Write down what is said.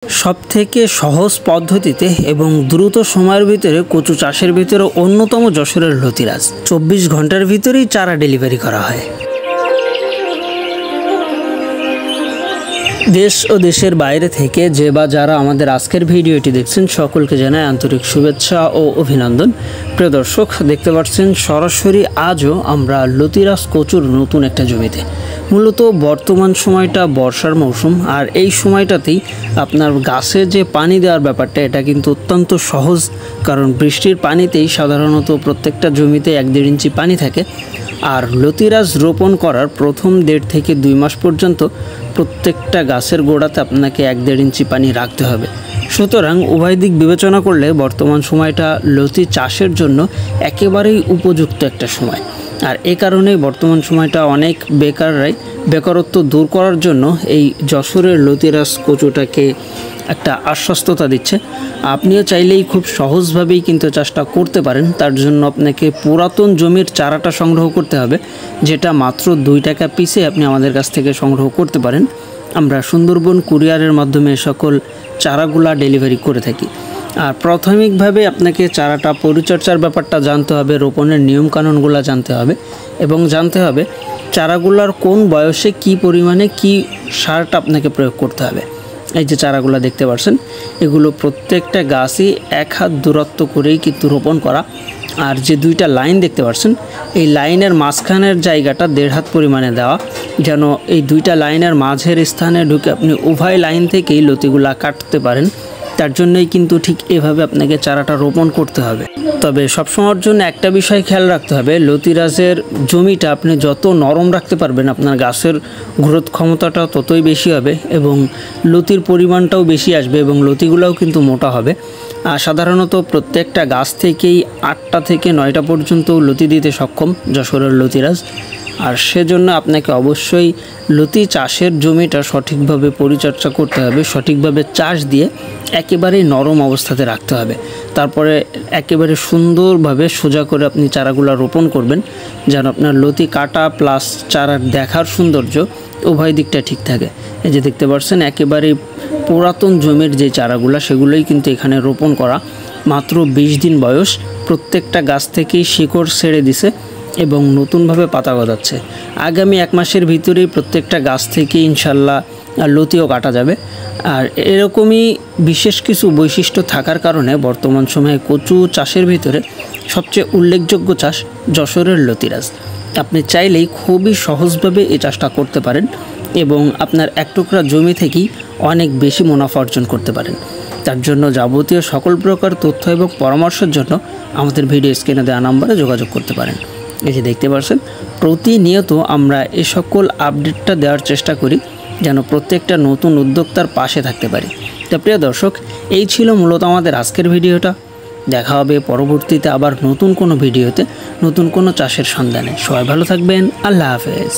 সবথেকে সহজ পদ্ধতিতে এবং দ্রুত সময়ের ভিতরে কচু চাষের ভিতরে অন্যতম যশোরের লতিরাজ 24 ঘন্টার ভিতরেই চারা ডেলিভারি করা হয়। দেশ ও দেশের বাইরে থেকে যে বা যারা আমাদের আজকের ভিডিওটি দেখছেন সকলকে জানাই আন্তরিক শুভেচ্ছা ও অভিনন্দন। প্রিয় দর্শক, দেখতে পাচ্ছেন সরাসরি আজও আমরা লতিরাজ কচুর নতুন একটা জমিতে। মূলত বর্তমান সময়টা বর্ষার মৌসুম, আর এই সময়টাতেই আপনার গাছে যে পানি দেওয়ার ব্যাপারটা এটা কিন্তু অত্যন্ত সহজ, কারণ বৃষ্টির পানিতেই সাধারণত প্রত্যেকটা জমিতে 1-1.5 ইঞ্চি পানি থাকে। আর লতিরাজ রোপণ করার প্রথম 1.5 থেকে 2 মাস পর্যন্ত প্রত্যেকটা গাছের গোড়াতে আপনাকে 1-1.5 ইঞ্চি পানি রাখতে হবে। সুতরাং উভয় দিক বিবেচনা করলে বর্তমান সময়টা লতি চাষের জন্য একেবারেই উপযুক্ত একটা সময়। আর এ কারণেই বর্তমান সময়টা অনেক বেকাররাই বেকারত্ব দূর করার জন্য এই যশোরের লতিরাজ কচুটাকে একটা আশ্বস্ততা দিচ্ছে। আপনিও চাইলেই খুব সহজভাবেই কিন্তু চাষটা করতে পারেন। তার জন্য আপনাকে পুরাতন জমির চারাটা সংগ্রহ করতে হবে, যেটা মাত্র 2 টাকা পিসে আপনি আমাদের কাছ থেকে সংগ্রহ করতে পারেন। আমরা সুন্দরবন কুরিয়ারের মাধ্যমে সকল চারাগুলা ডেলিভারি করে থাকি। আর প্রাথমিকভাবে আপনাকে চারাটা পরিচর্যার ব্যাপারটা জানতে হবে, রোপণের নিয়মকানুনগুলো জানতে হবে এবং জানতে হবে চারাগুলার কোন বয়সে কি পরিমাণে কি সারটা আপনাকে প্রয়োগ করতে হবে। এই যে চারাগুলো দেখতে পাচ্ছেন, এগুলো প্রত্যেকটা গাছই 1 হাত দূরত্ব করেই কিন্তু রোপণ করা। আর যে 2টা লাইন দেখতে পাচ্ছেন, এই লাইনের মাঝখানের জায়গাটা 1.5 হাত পরিমাণে দেওয়া, যেন এই 2টা লাইনের মাঝের স্থানে ঢুকে আপনি উভয় লাইন থেকেই লতিগুলা কাটতে পারেন। তার জন্যই কিন্তু ঠিক এভাবে আপনাকে চারাটা রোপণ করতে হবে। তবে সবসময়ের জন্য একটা বিষয় খেয়াল রাখতে হবে, লতিরাজের জমিটা আপনি যত নরম রাখতে পারবেন আপনার গাছের গ্রোথ ক্ষমতাটা ততই বেশি হবে এবং লতির পরিমাণটাও বেশি আসবে এবং লতিগুলোও কিন্তু মোটা হবে। আর সাধারণত প্রত্যেকটা গাছ থেকেই 8টা থেকে 9টা পর্যন্ত লতি দিতে সক্ষম যশোরের লতিরাজ। আর সেজন্য আপনাকে অবশ্যই লতি চাষের জমিটা সঠিকভাবে পরিচর্যা করতে হবে, সঠিকভাবে চাষ দিয়ে একেবারেই নরম অবস্থাতে রাখতে হবে। তারপরে একেবারে সুন্দরভাবে সোজা করে আপনি চারাগুলো রোপণ করবেন, যেন আপনার লতি কাটা প্লাস চারার দেখার সৌন্দর্য উভয় দিকটা ঠিক থাকে। এই যে দেখতে পাচ্ছেন, একেবারেই পুরাতন জমির যে চারাগুলো সেগুলোই কিন্তু এখানে রোপণ করা। মাত্র 20 দিন বয়স, প্রত্যেকটা গাছ থেকেই শিকড় ছেড়ে দিছে এবং নতুনভাবে পাতা গজাচ্ছে। আগামী 1 মাসের ভিতরেই প্রত্যেকটা গাছ থেকে ইনশাল্লাহ লতিও কাটা যাবে। আর এরকমই বিশেষ কিছু বৈশিষ্ট্য থাকার কারণে বর্তমান সময়ে কচু চাষের ভিতরে সবচেয়ে উল্লেখযোগ্য চাষ যশোরের লতিরাজ। আপনি চাইলেই খুবই সহজভাবে এই চাষটা করতে পারেন এবং আপনার 1 টুকরা জমি থেকেই অনেক বেশি মুনাফা অর্জন করতে পারেন। তার জন্য যাবতীয় সকল প্রকার তথ্য এবং পরামর্শের জন্য আমাদের ভিডিও স্ক্রিনে দেওয়া নম্বরে যোগাযোগ করতে পারেন। এই যে দেখতে পাচ্ছেন, প্রতিনিয়ত আমরা এ সকল আপডেটটা দেওয়ার চেষ্টা করি যেন প্রত্যেকটা নতুন উদ্যোক্তার পাশে থাকতে পারি। তো প্রিয় দর্শক, এই ছিল মূলত আমাদের আজকের ভিডিওটা। দেখা হবে পরবর্তীতে আবার নতুন কোনো ভিডিওতে, নতুন কোনো চাষের সন্ধানে। সবাই ভালো থাকবেন। আল্লাহ হাফেজ।